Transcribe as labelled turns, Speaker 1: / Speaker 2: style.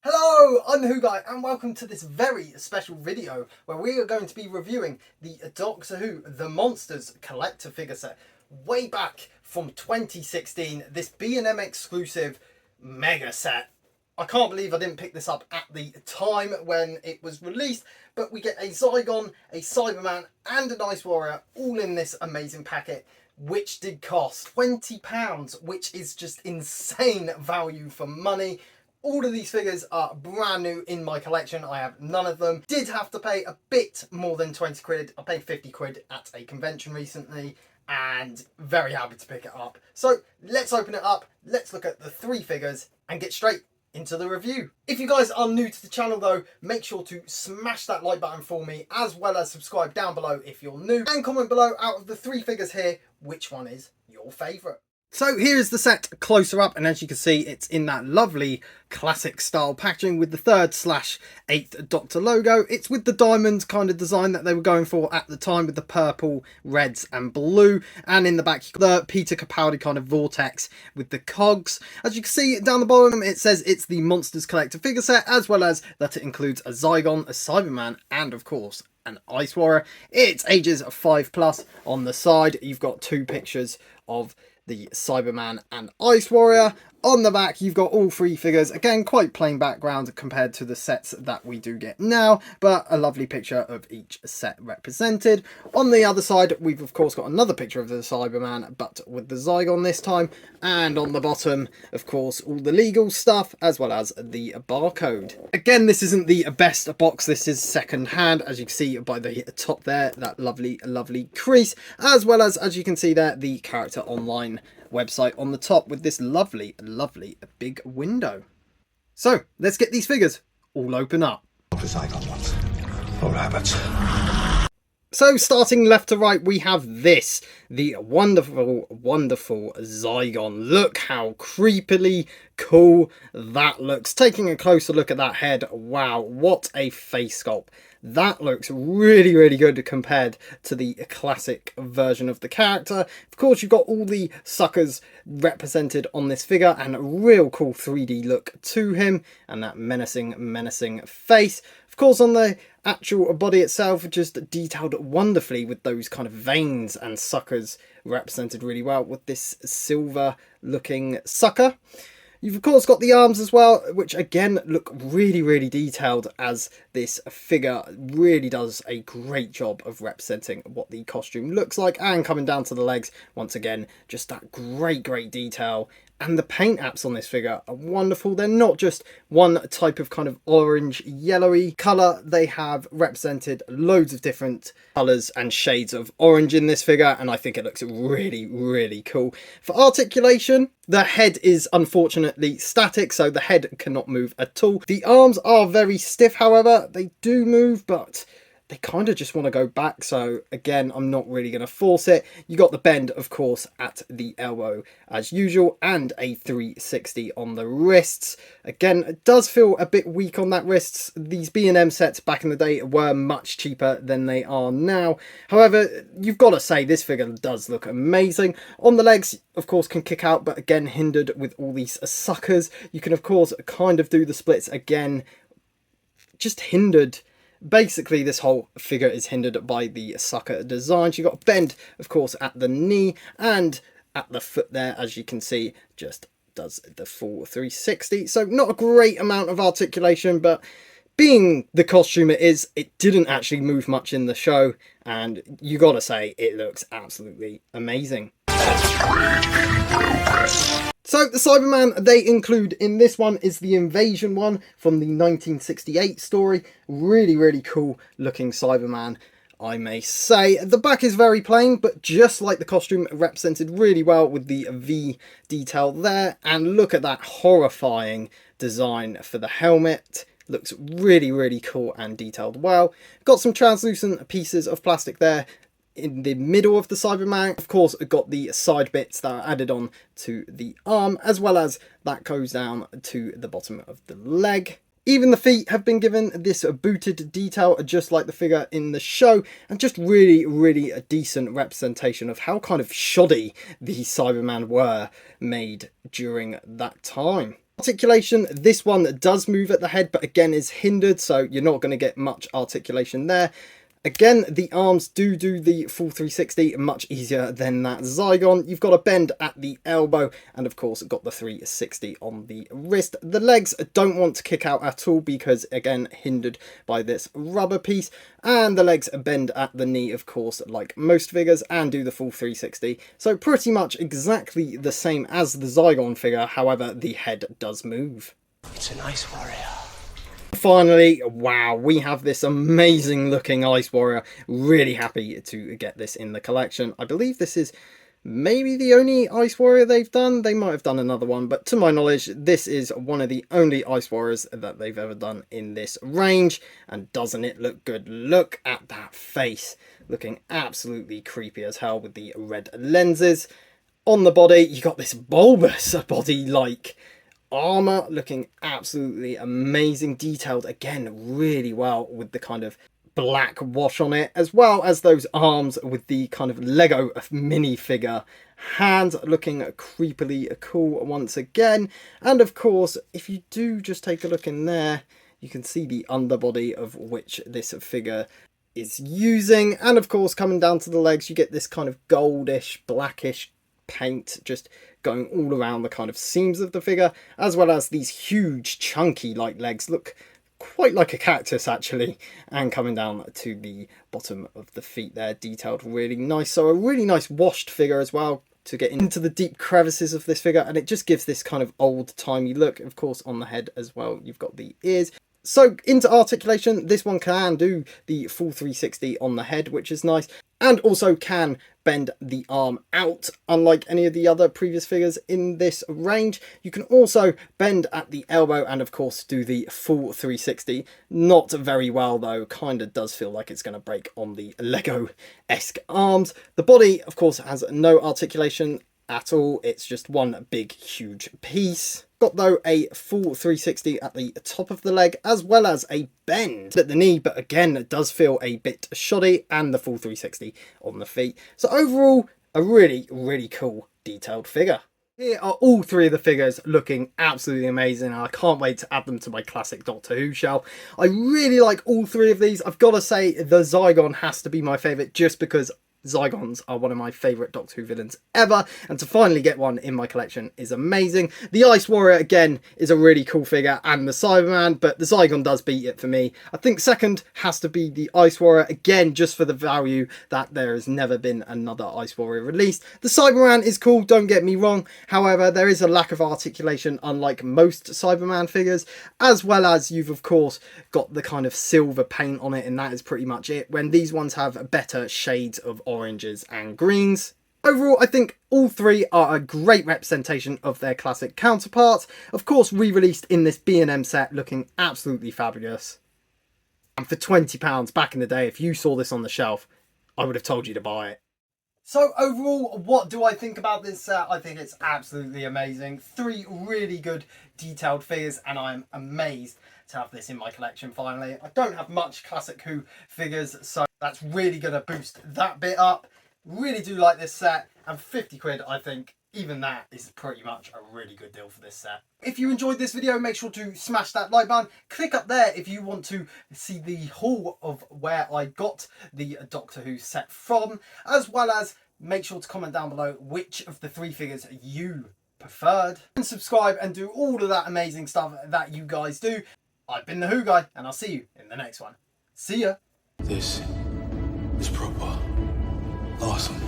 Speaker 1: Hello, I'm the Who Guy and welcome to this very special video where we are going to be reviewing the Doctor Who The Monsters collector figure set way back from 2016, this B&M exclusive mega set. I can't believe I didn't pick this up at the time when it was released, but we get a Zygon, a Cyberman and an Ice Warrior all in this amazing packet, which did cost £20, which is just insane value for money. All of these figures are brand new in my collection. I have none of them. Did have to pay a bit more than 20 quid. I paid 50 quid at a convention recently and very happy to pick it up. So let's open it up. Let's look at the three figures and get straight into the review. If you guys are new to the channel though, make sure to smash that like button for me, as well as subscribe down below if you're new, and comment below out of the three figures here, which one is your favourite. So here's the set closer up, and as you can see, it's in that lovely classic style packaging with the 3rd/8th Doctor logo. It's with the diamond kind of design that they were going for at the time, with the purple, reds and blue, and in the back you've got the Peter Capaldi kind of vortex with the cogs. As you can see down the bottom, it says it's the Monsters collector figure set, as well as that it includes a Zygon, a Cyberman and of course an Ice Warrior. It's ages 5+ on the side. You've got two pictures of the Cyberman and Ice Warrior. On the back you've got all three figures, again quite plain background compared to the sets that we do get now, but a lovely picture of each set represented. On the other side we've of course got another picture of the Cyberman, but with the Zygon this time, and on the bottom of course all the legal stuff as well as the barcode. Again, this isn't the best box, this is second hand, as you can see by the top there, that lovely crease, as well as you can see there, the character online website on the top with this lovely big window. So let's get these figures all open up. So starting left to right, we have this, the wonderful Zygon. Look how creepily cool that looks. Taking a closer look at that head, wow, what a face sculpt. That looks really good compared to the classic version of the character. Of course, you've got all the suckers represented on this figure and a real cool 3D look to him, and that menacing face. Of course, on the actual body itself, just detailed wonderfully with those kind of veins and suckers represented really well with this silver looking sucker. You've of course got the arms as well, which again look really detailed, as this figure really does a great job of representing what the costume looks like. And coming down to the legs, once again, just that great detail. And the paint apps on this figure are wonderful. They're not just one type of kind of orange yellowy colour. They have represented loads of different colours and shades of orange in this figure, and I think it looks really cool. For articulation, the head is unfortunately static, so the head cannot move at all. The arms are very stiff, however. They do move, but they kind of just want to go back, so again, I'm not really going to force it. You got the bend, of course, at the elbow as usual, and a 360 on the wrists. Again, it does feel a bit weak on that wrists. These B&M sets back in the day were much cheaper than they are now. However, you've got to say this figure does look amazing. On the legs, of course, can kick out, but again, hindered with all these suckers. You can, of course, kind of do the splits again, just hindered. Basically, this whole figure is hindered by the sucker designs. You've got a bend, of course, at the knee and at the foot there, as you can see, just does the full 360. So not a great amount of articulation, but being the costume it is, it didn't actually move much in the show, and you gotta say, it looks absolutely amazing. So the Cyberman they include in this one is the Invasion one from the 1968 story. Really cool looking Cyberman, I may say. The back is very plain, but just like the costume, represented really well with the V detail there. And look at that horrifying design for the helmet. Looks really cool and detailed well. Got some translucent pieces of plastic there in the middle of the Cyberman. Of course, it got the side bits that are added on to the arm, as well as that goes down to the bottom of the leg. Even the feet have been given this booted detail, just like the figure in the show, and just really a decent representation of how kind of shoddy the Cyberman were made during that time. Articulation, this one does move at the head, but again is hindered, so you're not going to get much articulation there. Again, the arms do the full 360 much easier than that Zygon. You've got a bend at the elbow and of course got the 360 on the wrist. The legs don't want to kick out at all because again hindered by this rubber piece, and the legs bend at the knee of course like most figures and do the full 360. So pretty much exactly the same as the Zygon figure, however the head does move.
Speaker 2: It's an ice warrior.
Speaker 1: Finally, wow, we have this amazing looking Ice Warrior. Really happy to get this in the collection. I believe this is maybe the only Ice Warrior they've done. They might have done another one, but to my knowledge, this is one of the only Ice Warriors that they've ever done in this range. And doesn't it look good? Look at that face. Looking absolutely creepy as hell with the red lenses. On the body, you got this bulbous body like armor, looking absolutely amazing, detailed again really well with the kind of black wash on it, as well as those arms with the kind of Lego minifigure hands, looking creepily cool once again. And of course, if you do just take a look in there, you can see the underbody of which this figure is using, and of course coming down to the legs you get this kind of goldish blackish paint just going all around the kind of seams of the figure, as well as these huge chunky like legs, look quite like a cactus actually, and coming down to the bottom of the feet there, detailed really nice. So a really nice washed figure as well to get into the deep crevices of this figure, and it just gives this kind of old-timey look. Of course on the head as well you've got the ears. So into articulation, this one can do the full 360 on the head, which is nice, and also can bend the arm out, unlike any of the other previous figures in this range. You can also bend at the elbow and of course do the full 360. Not very well though, kind of does feel like it's going to break on the Lego-esque arms. The body of course has no articulation at all, it's just one big huge piece. Got though a full 360 at the top of the leg, as well as a bend at the knee, but again it does feel a bit shoddy, and the full 360 on the feet. So overall a really cool detailed figure. Here are all three of the figures looking absolutely amazing, and I can't wait to add them to my classic Doctor Who shelf. I really like all three of these. I've got to say the Zygon has to be my favourite just because Zygons are one of my favourite Doctor Who villains ever, and to finally get one in my collection is amazing. The Ice Warrior again is a really cool figure, and the Cyberman, but the Zygon does beat it for me. I think second has to be the Ice Warrior, again just for the value that there has never been another Ice Warrior released. The Cyberman is cool, don't get me wrong, however there is a lack of articulation unlike most Cyberman figures, as well as you've of course got the kind of silver paint on it, and that is pretty much it, when these ones have better shades of oranges and greens. Overall, I think all three are a great representation of their classic counterparts, of course re-released in this B&M set, looking absolutely fabulous. And for £20 back in the day, if you saw this on the shelf, I would have told you to buy it. So overall, what do I think about this set? I think it's absolutely amazing. Three really good detailed figures, and I'm amazed to have this in my collection finally. I don't have much Classic Who figures, so that's really going to boost that bit up. Really do like this set, and 50 quid, I think even that is pretty much a really good deal for this set. If you enjoyed this video, make sure to smash that like button. Click up there if you want to see the haul of where I got the Doctor Who set from, as well as make sure to comment down below which of the three figures you preferred, and subscribe and do all of that amazing stuff that you guys do. I've been the Who Guy, and I'll see you in the next one. See ya.
Speaker 2: This is proper awesome.